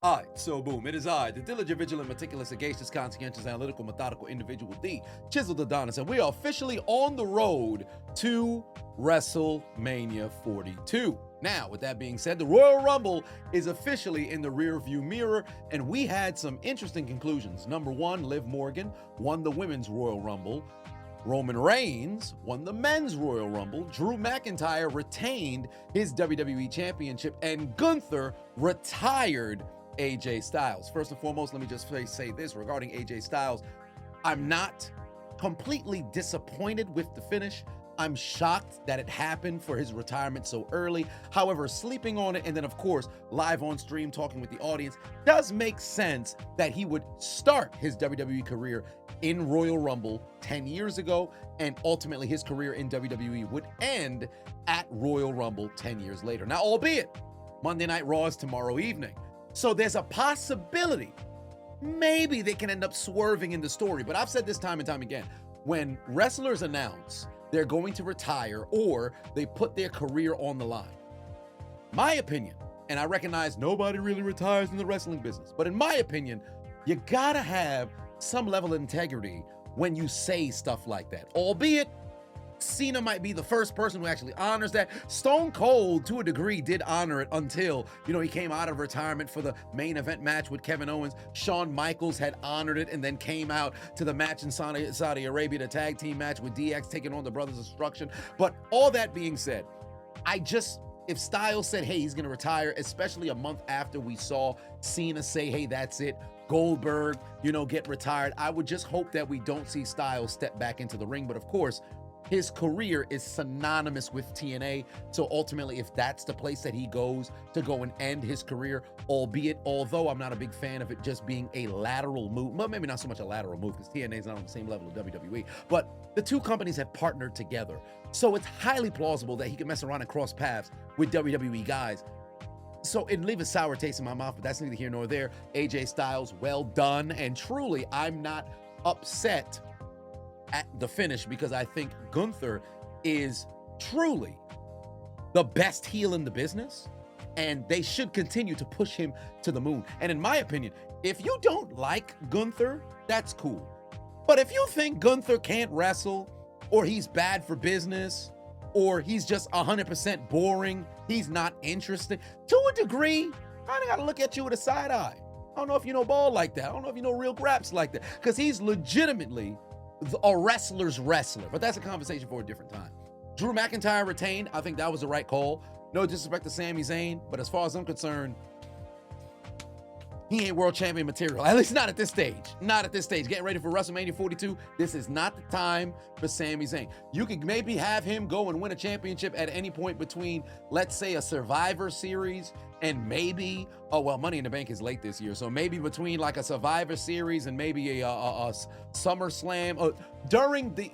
All right, so boom, it is I, the diligent, vigilant, meticulous, sagacious, conscientious, analytical, methodical individual, the Chiseled Adonis, and we are officially on the road to WrestleMania 42. Now, with that being said, the Royal Rumble is officially in the rearview mirror, and we had some interesting conclusions. Number one, Liv Morgan won the Women's Royal Rumble. Roman Reigns won the Men's Royal Rumble. Drew McIntyre retained his WWE Championship, and Gunther retired AJ Styles. First and foremost, let me just say this regarding AJ Styles. I'm not completely disappointed with the finish. I'm shocked that it happened for his retirement so early. However, sleeping on it and then, of course, live on stream talking with the audience does make sense that he would start his WWE career in Royal Rumble 10 years ago, and ultimately his career in WWE would end at Royal Rumble 10 years later. Now, albeit Monday Night Raw is tomorrow evening, so there's a possibility maybe they can end up swerving in the story. But I've said this time and time again, when wrestlers announce they're going to retire or they put their career on the line, my opinion, and I recognize nobody really retires in the wrestling business, but in my opinion, you gotta have some level of integrity when you say stuff like that. Albeit Cena might be the first person who actually honors that. Stone Cold, to a degree, did honor it until, he came out of retirement for the main event match with Kevin Owens. Shawn Michaels had honored it and then came out to the match in Saudi Arabia, the tag team match with DX taking on the Brothers of Destruction. But all that being said, if Styles said, hey, he's going to retire, especially a month after we saw Cena say, hey, that's it, Goldberg, get retired, I would just hope that we don't see Styles step back into the ring. But of course, his career is synonymous with TNA. So ultimately, if that's the place that he goes to go and end his career, although I'm not a big fan of it just being a lateral move, well, maybe not so much a lateral move because TNA is not on the same level of WWE, but the two companies have partnered together. So it's highly plausible that he could mess around and cross paths with WWE guys. So it leaves a sour taste in my mouth, but that's neither here nor there. AJ Styles, well done. And truly, I'm not upset at the finish because I think Gunther is truly the best heel in the business, and they should continue to push him to the moon. And in my opinion, if you don't like Gunther, that's cool. But if you think Gunther can't wrestle, or he's bad for business, or he's just 100% boring, he's not interesting, to a degree, I gotta look at you with a side eye. I don't know if you know ball like that. I don't know if you know real graps like that, because he's legitimately a wrestler's wrestler, but that's a conversation for a different time. Drew McIntyre retained. I think that was the right call. No disrespect to Sami Zayn, but as far as I'm concerned, he ain't world champion material. At least not at this stage. Not at this stage. Getting ready for WrestleMania 42. This is not the time for Sami Zayn. You could maybe have him go and win a championship at any point between, let's say, a Survivor Series and maybe, Money in the Bank is late this year, so maybe between like a Survivor Series and maybe a SummerSlam, during the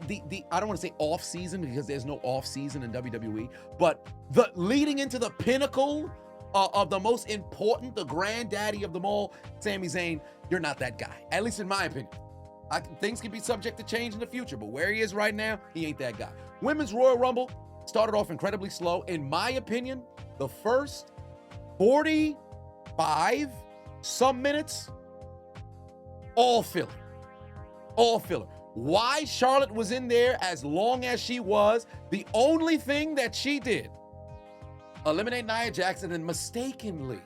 I don't want to say off season because there's no off season in WWE, but the leading into the pinnacle of the most important, the granddaddy of them all, Sami Zayn, you're not that guy. At least in my opinion. Things can be subject to change in the future, but where he is right now, he ain't that guy. Women's Royal Rumble started off incredibly slow. In my opinion, the first 45 some minutes, all filler. All filler. Why Charlotte was in there as long as she was, the only thing that she did, eliminate Nia Jackson and mistakenly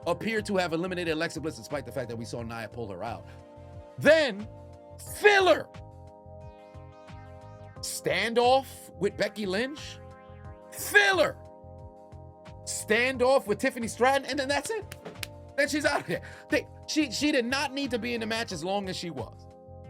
appeared to have eliminated Alexa Bliss despite the fact that we saw Nia pull her out. Then, filler. Standoff with Becky Lynch. Filler. Standoff with Tiffany Stratton, and then that's it. Then she's out of there. She did not need to be in the match as long as she was.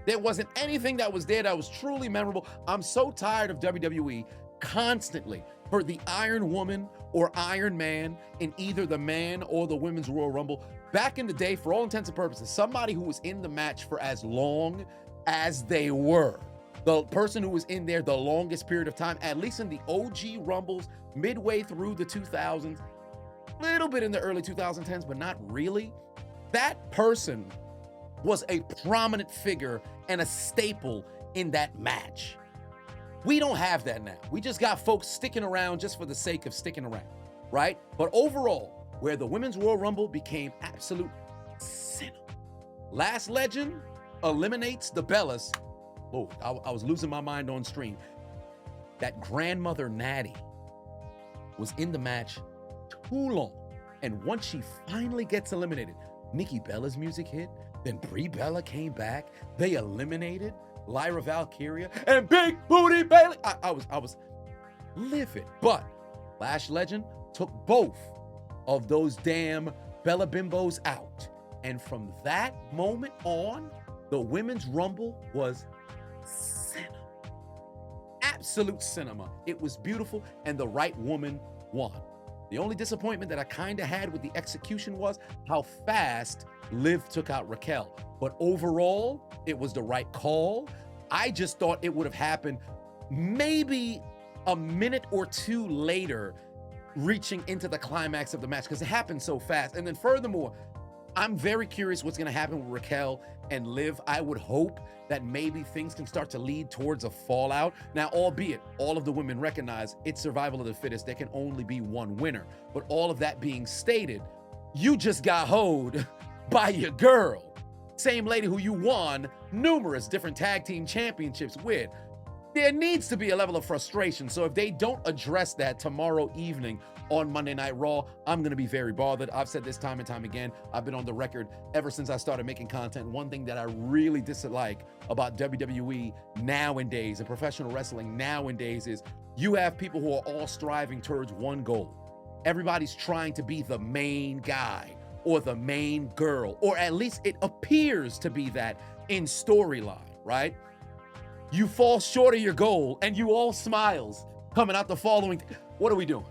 There wasn't anything that was there that was truly memorable. I'm so tired of WWE constantly for the Iron Woman or Iron Man in either the man or the Women's Royal Rumble. Back in the day, for all intents and purposes, somebody who was in the match for as long as they were, the person who was in there the longest period of time, at least in the OG Rumbles, midway through the 2000s, a little bit in the early 2010s, but not really, that person was a prominent figure and a staple in that match. We don't have that now. We just got folks sticking around just for the sake of sticking around, right? But overall, where the Women's Royal Rumble became absolute cinema. Last Legend eliminates the Bellas. Oh, I was losing my mind on stream. That grandmother Natty was in the match too long. And once she finally gets eliminated, Nikki Bella's music hit, then Brie Bella came back, they eliminated Lyra Valkyria and Big Booty Bailey. I was livid. But Lash Legend took both of those damn Bella Bimbos out. And from that moment on, the Women's Rumble was cinema. Absolute cinema. It was beautiful, and the right woman won. The only disappointment that I kind of had with the execution was how fast Liv took out Raquel. But overall, it was the right call. I just thought it would have happened maybe a minute or two later, reaching into the climax of the match, because it happened so fast. And then furthermore, I'm very curious what's going to happen with Raquel and Liv. I would hope that maybe things can start to lead towards a fallout. Now, albeit all of the women recognize it's survival of the fittest, there can only be one winner. But all of that being stated, you just got hoed by your girl. Same lady who you won numerous different tag team championships with. There needs to be a level of frustration. So if they don't address that tomorrow evening on Monday Night Raw, I'm going to be very bothered. I've said this time and time again. I've been on the record ever since I started making content. One thing that I really dislike about WWE nowadays and professional wrestling nowadays is you have people who are all striving towards one goal. Everybody's trying to be the main guy or the main girl, or at least it appears to be that in storyline, right? You fall short of your goal and you all smiles coming out the following. What are we doing?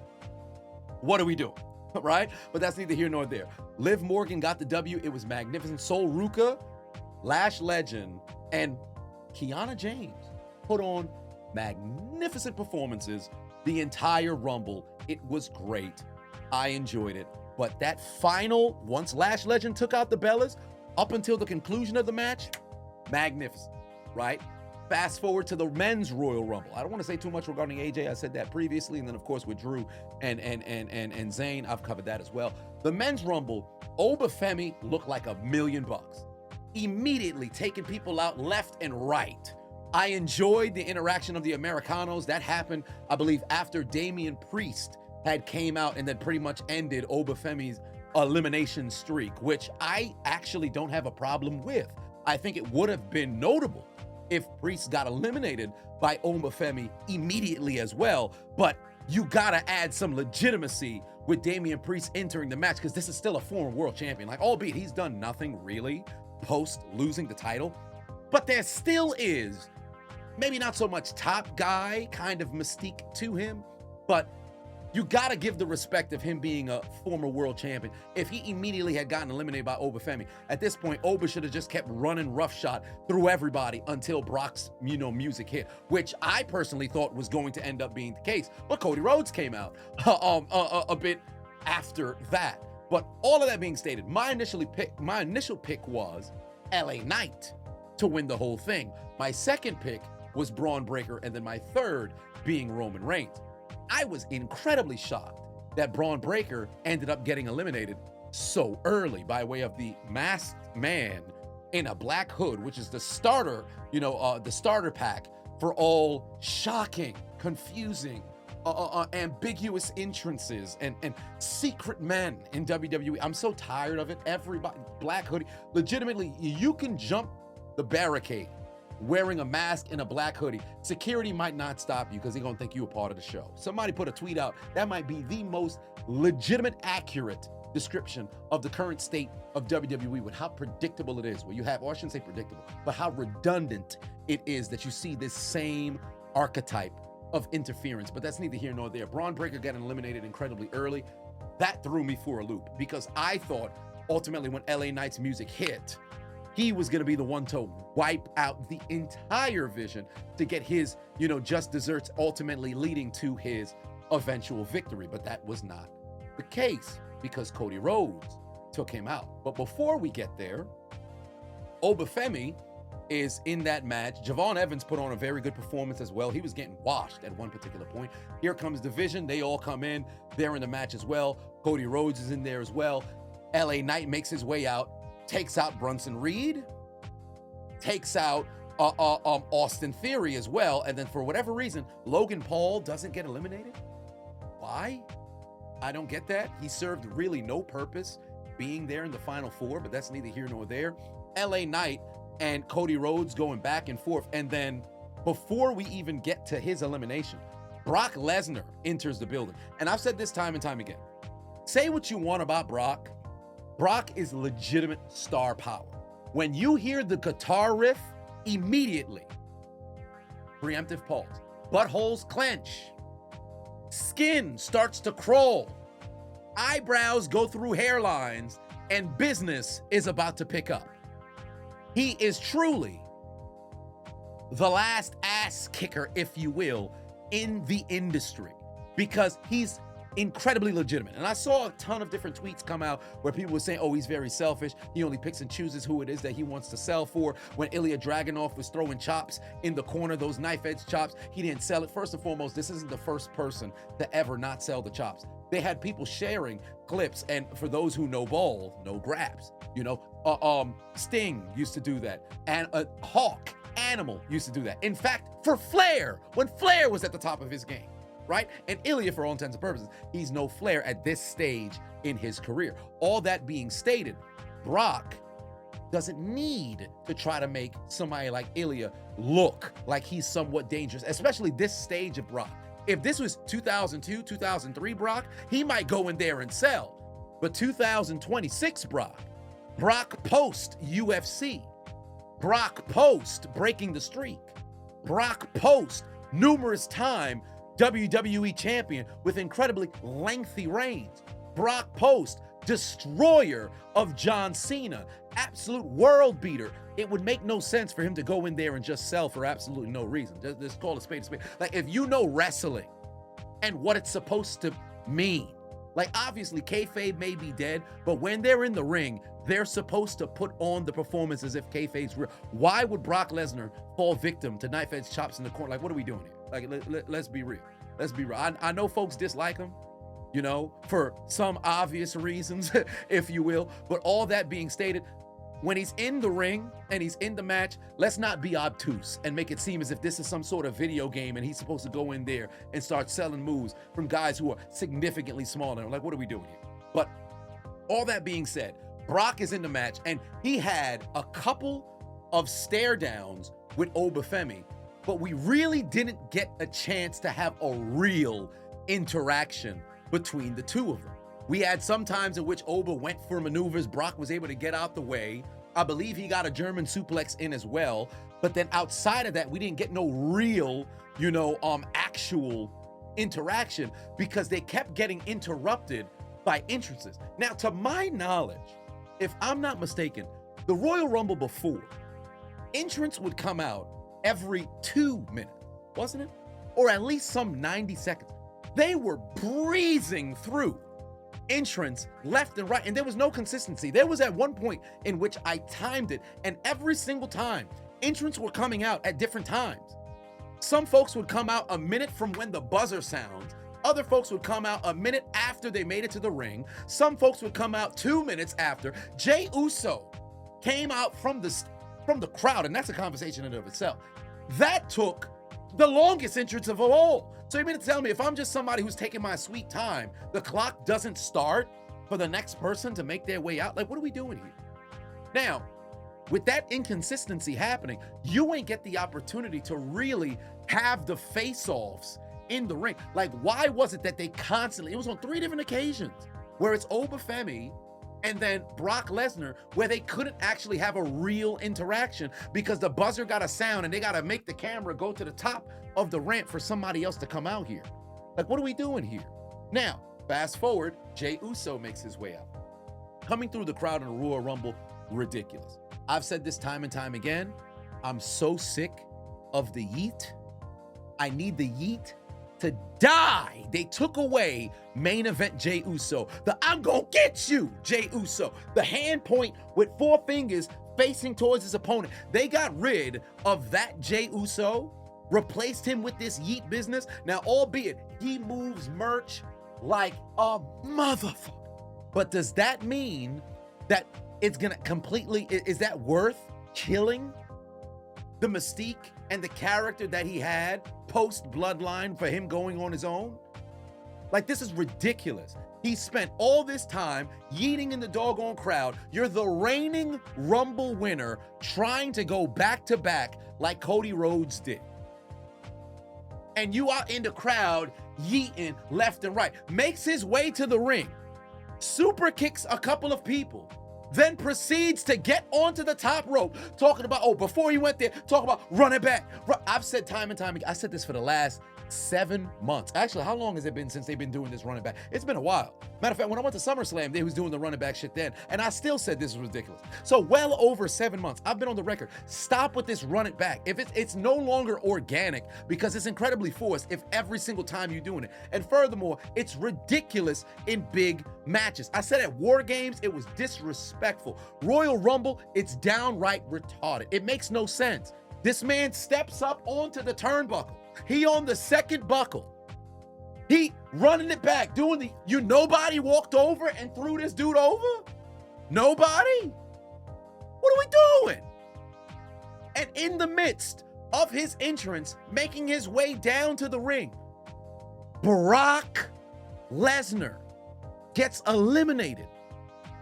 What are we doing? Right? But that's neither here nor there. Liv Morgan got the W. It was magnificent. Sol Ruka, Lash Legend, and Kiana James put on magnificent performances the entire Rumble. It was great. I enjoyed it. But that final, once Lash Legend took out the Bellas, up until the conclusion of the match, magnificent, right? Fast forward to the men's Royal Rumble. I don't want to say too much regarding AJ. I said that previously. And then, of course, with Drew and Zayn, I've covered that as well. The men's Rumble, Obafemi looked like $1 million. Immediately taking people out left and right. I enjoyed the interaction of the Americanos. That happened, I believe, after Damian Priest had came out and then pretty much ended Obafemi's elimination streak, which I actually don't have a problem with. I think it would have been notable if Priest got eliminated by Obafemi immediately as well, but you gotta add some legitimacy with Damian Priest entering the match, because this is still a former world champion. Like, albeit he's done nothing really post losing the title, but there still is maybe not so much top guy kind of mystique to him, but you gotta give the respect of him being a former world champion. If he immediately had gotten eliminated by Obafemi, at this point, Oba should have just kept running roughshod through everybody until Brock's, music hit, which I personally thought was going to end up being the case. But Cody Rhodes came out a bit after that. But all of that being stated, my initial pick was LA Knight to win the whole thing. My second pick was Braun Breaker, and then my third being Roman Reigns. I was incredibly shocked that Braun Breaker ended up getting eliminated so early by way of the masked man in a black hood, which is the starter, the starter pack for all shocking, confusing, ambiguous entrances and secret men in WWE. I'm so tired of it. Everybody, black hoodie. Legitimately, you can jump the barricade wearing a mask and a black hoodie. Security might not stop you because they're going to think you're a part of the show. Somebody put a tweet out. That might be the most legitimate, accurate description of the current state of WWE with how predictable it is. Where you have, or I shouldn't say predictable, but how redundant it is that you see this same archetype of interference. But that's neither here nor there. Braun Breaker getting eliminated incredibly early. That threw me for a loop because I thought ultimately when LA Knight's music hit, he was going to be the one to wipe out the entire vision to get his, just desserts, ultimately leading to his eventual victory. But that was not the case because Cody Rhodes took him out. But before we get there, Obafemi is in that match. Javon Evans put on a very good performance as well. He was getting washed at one particular point. Here comes Division. They all come in. They're in the match as well. Cody Rhodes is in there as well. LA Knight makes his way out, takes out Brunson Reed, takes out Austin Theory as well. And then for whatever reason, Logan Paul doesn't get eliminated. Why? I don't get that. He served really no purpose being there in the Final Four, but that's neither here nor there. LA Knight and Cody Rhodes going back and forth. And then before we even get to his elimination, Brock Lesnar enters the building. And I've said this time and time again. Say what you want about Brock. Brock is legitimate star power. When you hear the guitar riff, immediately, preemptive pause, buttholes clench, skin starts to crawl, eyebrows go through hairlines, and business is about to pick up. He is truly the last ass kicker, if you will, in the industry, because he's incredibly legitimate. And I saw a ton of different tweets come out where people were saying, oh, he's very selfish. He only picks and chooses who it is that he wants to sell for. When Ilya Dragunov was throwing chops in the corner, those knife edge chops, he didn't sell it. First and foremost, this isn't the first person to ever not sell the chops. They had people sharing clips, and for those who know ball, no grabs. You know, Sting used to do that, and Hawk, Animal used to do that. In fact, for Flair, when Flair was at the top of his game, right? And Ilya, for all intents and purposes, he's no Flair at this stage in his career. All that being stated, Brock doesn't need to try to make somebody like Ilya look like he's somewhat dangerous, especially this stage of Brock. If this was 2002, 2003 Brock, he might go in there and sell. But 2026 Brock post UFC, Brock post breaking the streak, Brock post numerous time WWE champion with incredibly lengthy reigns, Brock post destroyer of John Cena, absolute world beater. It would make no sense for him to go in there and just sell for absolutely no reason. Just call a spade a spade. Like, if you know wrestling and what it's supposed to mean, like, obviously kayfabe may be dead, but when they're in the ring, they're supposed to put on the performance as if kayfabe's real. Why would Brock Lesnar fall victim to knife edge chops in the corner? Like, what are we doing here? Like, let's be real. Let's be real. I know folks dislike him, you know, for some obvious reasons, if you will. But all that being stated, when he's in the ring and he's in the match, let's not be obtuse and make it seem as if this is some sort of video game and he's supposed to go in there and start selling moves from guys who are significantly smaller. Like, what are we doing here? But all that being said, Brock is in the match, and he had a couple of stare downs with Obafemi, but we really didn't get a chance to have a real interaction between the two of them. We had some times in which Oba went for maneuvers. Brock was able to get out the way. I believe he got a German suplex in as well. But then outside of that, we didn't get no real, actual interaction, because they kept getting interrupted by entrances. Now, to my knowledge, if I'm not mistaken, the Royal Rumble before, entrants would come out every 2 minutes, wasn't it? Or at least some 90 seconds. They were breezing through entrance left and right, and there was no consistency. There was at one point in which I timed it, and every single time entrants were coming out at different times. Some folks would come out a minute from when the buzzer sounds. Other folks would come out a minute after they made it to the ring. Some folks would come out 2 minutes after. Jey Uso came out from the crowd, and that's a conversation in and of itself. That took the longest entrance of all. So you mean to tell me if I'm just somebody who's taking my sweet time, the clock doesn't start for the next person to make their way out? Like, what are we doing here? Now, with that inconsistency happening, you ain't get the opportunity to really have the face-offs in the ring. Like, why was it that they constantly, it was on 3 different occasions where it's Obafemi and then Brock Lesnar, where they couldn't actually have a real interaction because the buzzer got a sound and they got to make the camera go to the top of the ramp for somebody else to come out here. Like, what are we doing here? Now, fast forward, Jey Uso makes his way out. Coming through the crowd in the Royal Rumble, ridiculous. I've said this time and time again. I'm so sick of the yeet. I need the yeet to die. They took away main event Jey Uso. The I'm gonna get you, Jey Uso. The hand point with 4 fingers facing towards his opponent. They got rid of that Jey Uso, replaced him with this yeet business. Now, albeit he moves merch like a motherfucker, but does that mean that it's gonna completely, is that worth killing the mystique and the character that he had post Bloodline for him going on his own? Like, this is ridiculous. He spent all this time yeeting in the doggone crowd. You're the reigning Rumble winner trying to go back to back like Cody Rhodes did. And you are in the crowd yeeting left and right. Makes his way to the ring, super kicks a couple of people, then proceeds to get onto the top rope, talking about, oh, before he went there, talking about run it back. I've said time and time again, I said this for the last 7 months. Actually, how long has it been since they've been doing this running back? It's been a while. Matter of fact, when I went to SummerSlam, they was doing the running back shit then, and I still said this was ridiculous. So well over 7 months, I've been on the record. Stop with this run it back. If it's no longer organic, because it's incredibly forced if every single time you're doing it. And furthermore, it's ridiculous in big matches. I said at War Games, it was disrespectful. Royal Rumble, it's downright retarded. It makes no sense. This man steps up onto the turnbuckle. He on the second buckle. He running it back, doing the, nobody walked over and threw this dude over? Nobody? What are we doing? And in the midst of his entrance, making his way down to the ring, Brock Lesnar gets eliminated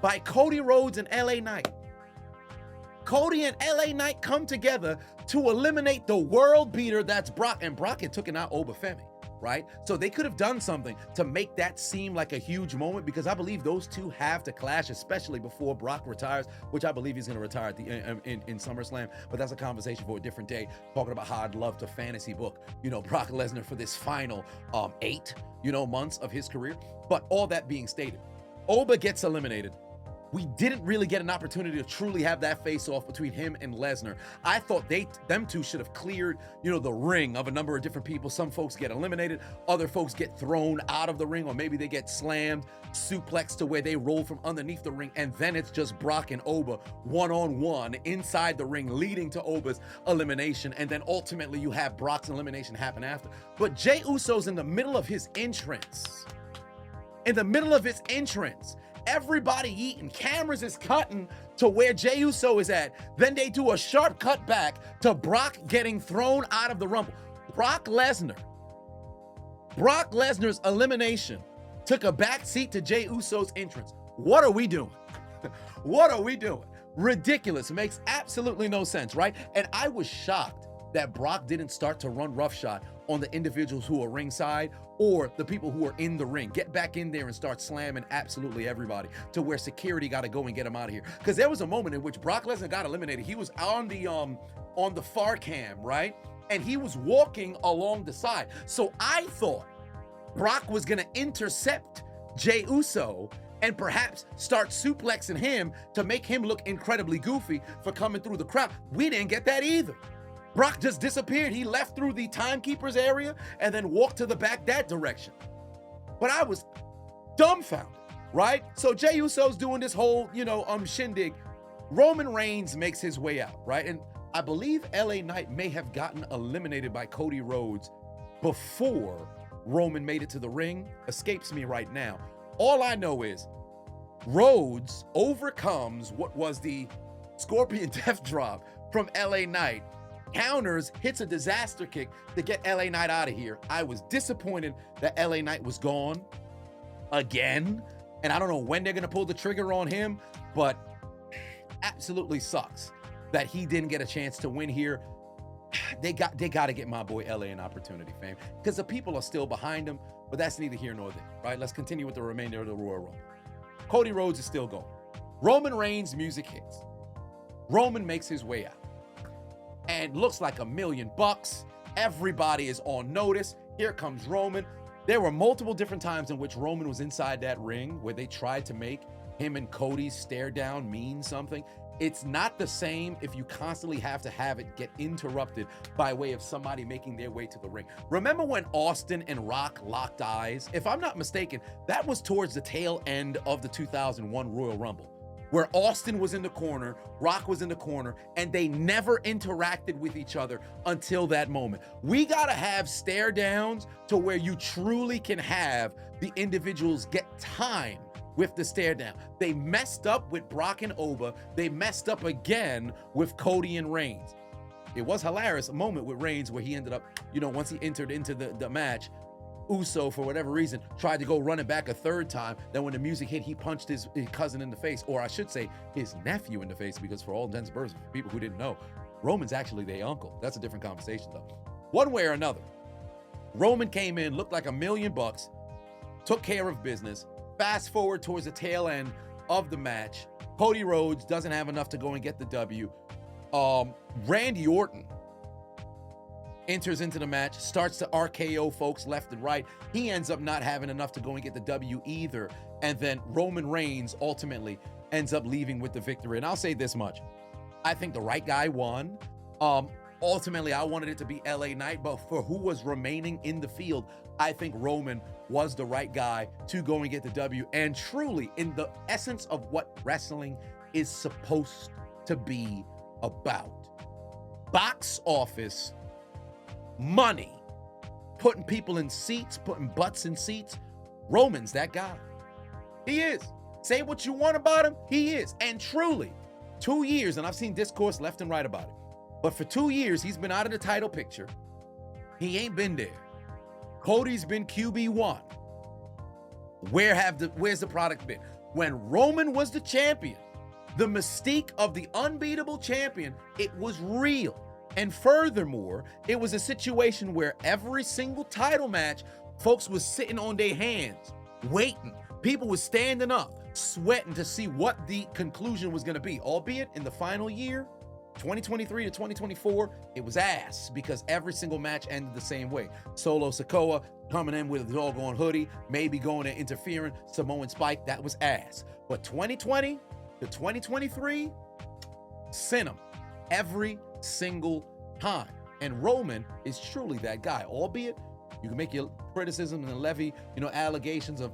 by Cody Rhodes and LA Knight. Cody and LA Knight come together to eliminate the world beater that's Brock. And Brock had taken out Obafemi, right? So they could have done something to make that seem like a huge moment, because I believe those two have to clash, especially before Brock retires, which I believe he's going to retire at the in SummerSlam. But that's a conversation for a different day, talking about how I'd love to fantasy book, Brock Lesnar for this final 8, months of his career. But all that being stated, Oba gets eliminated. We didn't really get an opportunity to truly have that face-off between him and Lesnar. I thought them two should have cleared, the ring of a number of different people. Some folks get eliminated, other folks get thrown out of the ring, or maybe they get slammed, suplexed to where they roll from underneath the ring, and then it's just Brock and Oba one-on-one inside the ring, leading to Oba's elimination, and then ultimately you have Brock's elimination happen after. But Jey Uso's in the middle of his entrance. Everybody eating, cameras is cutting to where Jey Uso is at. Then they do a sharp cut back to Brock getting thrown out of the Rumble. Brock Lesnar's elimination took a back seat to Jey Uso's entrance. What are we doing? What are we doing? Ridiculous. It makes absolutely no sense, right? And I was shocked that Brock didn't start to run roughshod on the individuals who are ringside or the people who are in the ring. Get back in there and start slamming absolutely everybody to where security got to go and get him out of here. Because there was a moment in which Brock Lesnar got eliminated. He was on the far cam, right? And he was walking along the side. So I thought Brock was going to intercept Jey Uso and perhaps start suplexing him to make him look incredibly goofy for coming through the crowd. We didn't get that either. Brock just disappeared. He left through the timekeeper's area and then walked to the back that direction. But I was dumbfounded, right? So Jey Uso's doing this whole, shindig. Roman Reigns makes his way out, right? And I believe LA Knight may have gotten eliminated by Cody Rhodes before Roman made it to the ring. Escapes me right now. All I know is Rhodes overcomes what was the Scorpion Death Drop from LA Knight, counters, hits a disaster kick to get LA Knight out of here. I was disappointed that LA Knight was gone again, and I don't know when they're gonna pull the trigger on him, but absolutely sucks that he didn't get a chance to win here. They got to get my boy LA an opportunity, fam, because the people are still behind him, but that's neither here nor there, right? Let's continue with the remainder of the Royal Rumble. Cody Rhodes is still going. Roman Reigns' music hits. Roman makes his way out and looks like $1 million. Everybody is on notice. Here comes Roman. There were multiple different times in which Roman was inside that ring where they tried to make him and Cody's stare down mean something. It's not the same if you constantly have to have it get interrupted by way of somebody making their way to the ring. Remember when Austin and Rock locked eyes? If I'm not mistaken, that was towards the tail end of the 2001 Royal Rumble. where Austin was in the corner, Rock was in the corner, and they never interacted with each other until that moment. We gotta have stare downs to where you truly can have the individuals get time with the stare down. They messed up with Brock and Oba. They messed up again with Cody and Reigns. It was hilarious, a moment with Reigns where he ended up, once he entered into the match, Uso, for whatever reason, tried to go running back a third time. Then when the music hit, he punched his cousin in the face, or I should say his nephew in the face, because for all intents and purposes, for people who didn't know, Roman's actually their uncle. That's a different conversation though. One way or another, Roman came in, looked like $1 million, took care of business. Fast forward towards the tail end of the match, Cody Rhodes doesn't have enough to go and get the W. Randy Orton enters into the match, starts to RKO folks left and right. He ends up not having enough to go and get the W either. And then Roman Reigns ultimately ends up leaving with the victory. And I'll say this much. I think the right guy won. Ultimately, I wanted it to be LA Knight, but for who was remaining in the field, I think Roman was the right guy to go and get the W. And truly, in the essence of what wrestling is supposed to be about. Box office, money, putting people in seats, putting butts in seats. Roman's that guy. He is. Say what you want about him, he is. And truly, 2 years, and I've seen discourse left and right about it, but for 2 years, he's been out of the title picture. He ain't been there. Cody's been QB1. Where's the product been? When Roman was the champion, the mystique of the unbeatable champion, it was real. And furthermore, it was a situation where every single title match, folks was sitting on their hands, waiting. People were standing up, sweating to see what the conclusion was going to be. Albeit in the final year, 2023 to 2024, it was ass because every single match ended the same way. Solo Sikoa coming in with a doggone hoodie, maybe going and interfering, Samoan Spike, that was ass. But 2020 to 2023, sent him every single time. And Roman is truly that guy, albeit you can make your criticism and levy, allegations of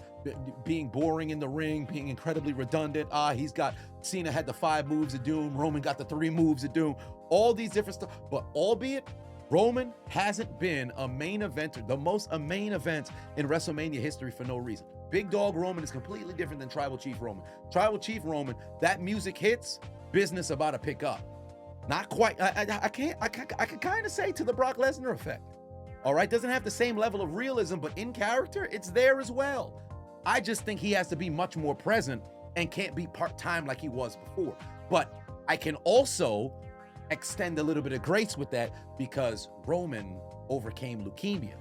being boring in the ring, being incredibly redundant. He's got, Cena had the 5 moves of doom, Roman got the 3 moves of doom, all these different stuff. But albeit, Roman hasn't been a main eventer, the most a main event in WrestleMania history for no reason. Big Dog Roman is completely different than Tribal Chief Roman. Tribal Chief Roman, that music hits, business about to pick up. Not quite, I can kind of say to the Brock Lesnar effect. All right, doesn't have the same level of realism, but in character, it's there as well. I just think he has to be much more present and can't be part-time like he was before. But I can also extend a little bit of grace with that because Roman overcame leukemia.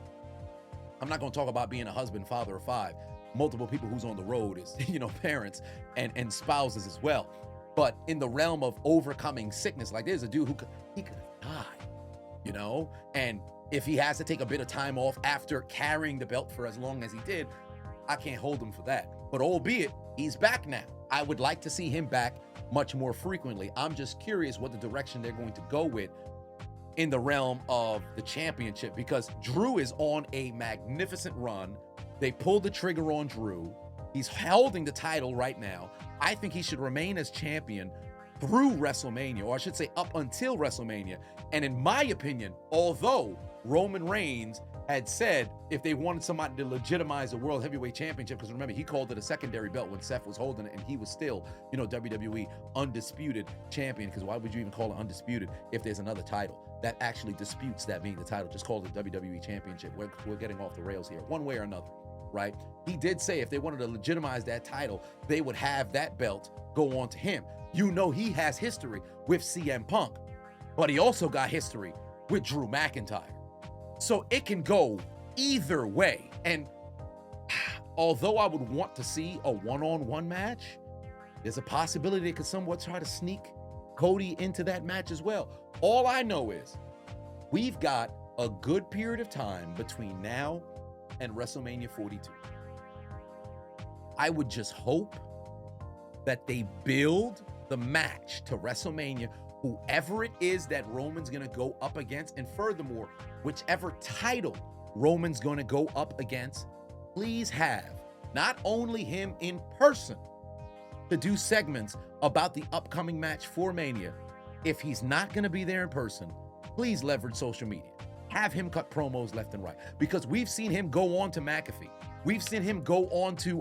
I'm not going to talk about being a husband, father of 5. Multiple people who's on the road is, parents and spouses as well. But in the realm of overcoming sickness, like there's a dude he could die, and if he has to take a bit of time off after carrying the belt for as long as he did, I can't hold him for that. But albeit, he's back now. I would like to see him back much more frequently. I'm just curious what the direction they're going to go with in the realm of the championship, because Drew is on a magnificent run. They pulled the trigger on Drew. He's holding the title right now. I think he should remain as champion through WrestleMania, or I should say up until WrestleMania. And in my opinion, although Roman Reigns had said if they wanted somebody to legitimize the World Heavyweight Championship, because remember, he called it a secondary belt when Seth was holding it, and he was still, WWE undisputed champion, because why would you even call it undisputed if there's another title that actually disputes that being the title? Just call it the WWE Championship. We're getting off the rails here, one way or another, right? He did say if they wanted to legitimize that title, they would have that belt go on to him. He has history with CM Punk, but he also got history with Drew McIntyre. So it can go either way. And although I would want to see a one-on-one match, there's a possibility they could somewhat try to sneak Cody into that match as well. All I know is we've got a good period of time between now and WrestleMania 42. I would just hope that they build the match to WrestleMania, whoever it is that Roman's going to go up against. And furthermore, whichever title Roman's going to go up against, please have not only him in person, to do segments about the upcoming match for Mania. If he's not going to be there in person, please leverage social media. Have him cut promos left and right, because we've seen him go on to McAfee. We've seen him go on to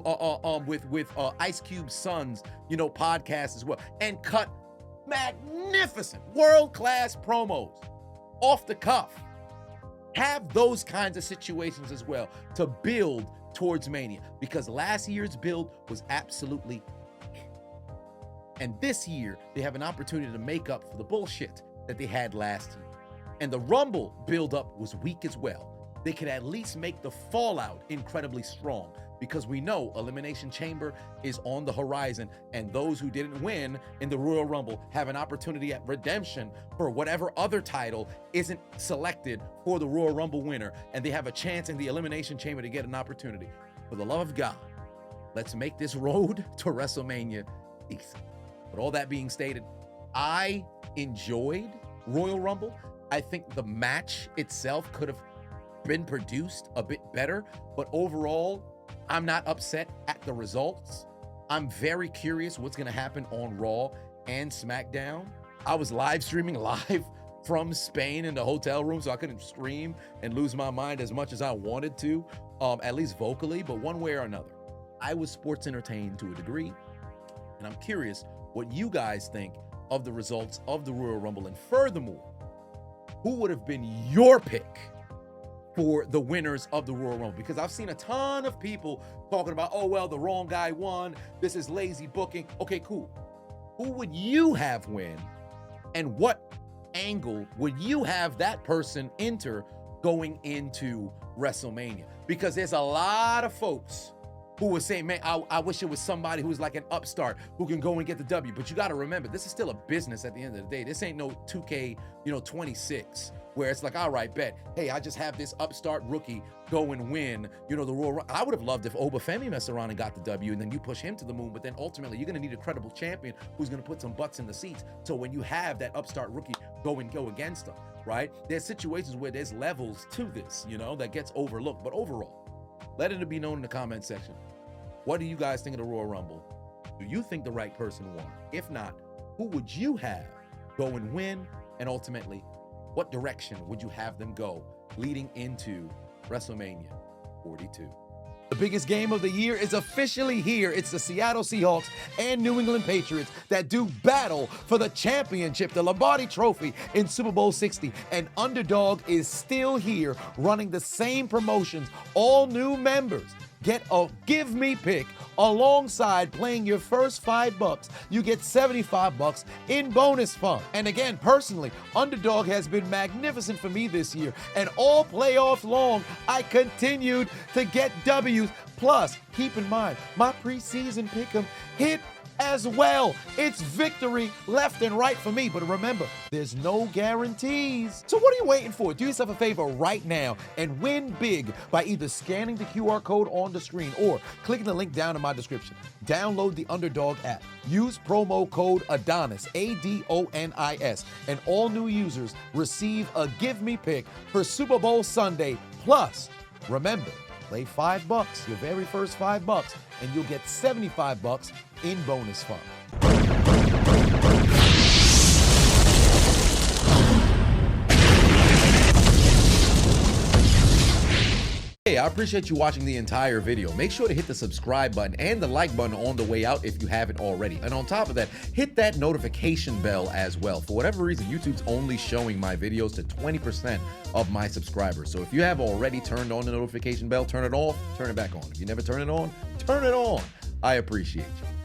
with Ice Cube's son's podcast as well, and cut magnificent, world-class promos off the cuff. Have those kinds of situations as well to build towards Mania, because last year's build was absolutely, and this year they have an opportunity to make up for the bullshit that they had last year. And the Rumble build-up was weak as well. They could at least make the fallout incredibly strong, because we know Elimination Chamber is on the horizon, and those who didn't win in the Royal Rumble have an opportunity at redemption for whatever other title isn't selected for the Royal Rumble winner, and they have a chance in the Elimination Chamber to get an opportunity. For the love of God, let's make this road to WrestleMania decent. But all that being stated, I enjoyed Royal Rumble. I think the match itself could have been produced a bit better, but overall, I'm not upset at the results. I'm very curious what's going to happen on Raw and SmackDown. I was live streaming live from Spain in the hotel room, so I couldn't scream and lose my mind as much as I wanted to, at least vocally, but one way or another, I was sports entertained to a degree, and I'm curious what you guys think of the results of the Royal Rumble, and furthermore, who would have been your pick for the winners of the Royal Rumble? Because I've seen a ton of people talking about, oh, well, the wrong guy won. This is lazy booking. Okay, cool. Who would you have win? And what angle would you have that person enter going into WrestleMania? Because there's a lot of folks who was saying, man, I wish it was somebody who's like an upstart who can go and get the W. But you got to remember, this is still a business at the end of the day. This ain't no 2K, 26, where it's like, all right, bet. Hey, I just have this upstart rookie go and win, the Royal Rumble. I would have loved if Obafemi messed around and got the W, and then you push him to the moon. But then ultimately, you're going to need a credible champion who's going to put some butts in the seats. So when you have that upstart rookie go against them, right? There's situations where there's levels to this, that gets overlooked. But overall, let it be known in the comment section. What do you guys think of the Royal Rumble? Do you think the right person won? If not, who would you have go and win? And ultimately, what direction would you have them go leading into WrestleMania 42? The biggest game of the year is officially here. It's the Seattle Seahawks and New England Patriots that do battle for the championship, the Lombardi Trophy in Super Bowl 60. And Underdog is still here running the same promotions. All new members get a Give Me pick alongside playing your first $5. You get $75 in bonus fund. And again, personally, Underdog has been magnificent for me this year. And all playoffs long, I continued to get W's. Plus, keep in mind, my preseason pick'em hit as well. It's victory left and right for me. But remember, there's no guarantees. So what are you waiting for? Do yourself a favor right now and win big by either scanning the QR code on the screen or clicking the link down in my description. Download the Underdog app. Use promo code Adonis, ADONIS, and all new users receive a Give Me pick for Super Bowl Sunday. Plus, remember, play $5, your very first $5, and you'll get $75 in bonus fund. Hey, I appreciate you watching the entire video. Make sure to hit the subscribe button and the like button on the way out if you haven't already. And on top of that, hit that notification bell as well. For whatever reason, YouTube's only showing my videos to 20% of my subscribers. So if you have already turned on the notification bell, turn it off, turn it back on. If you never turn it on, turn it on. I appreciate you.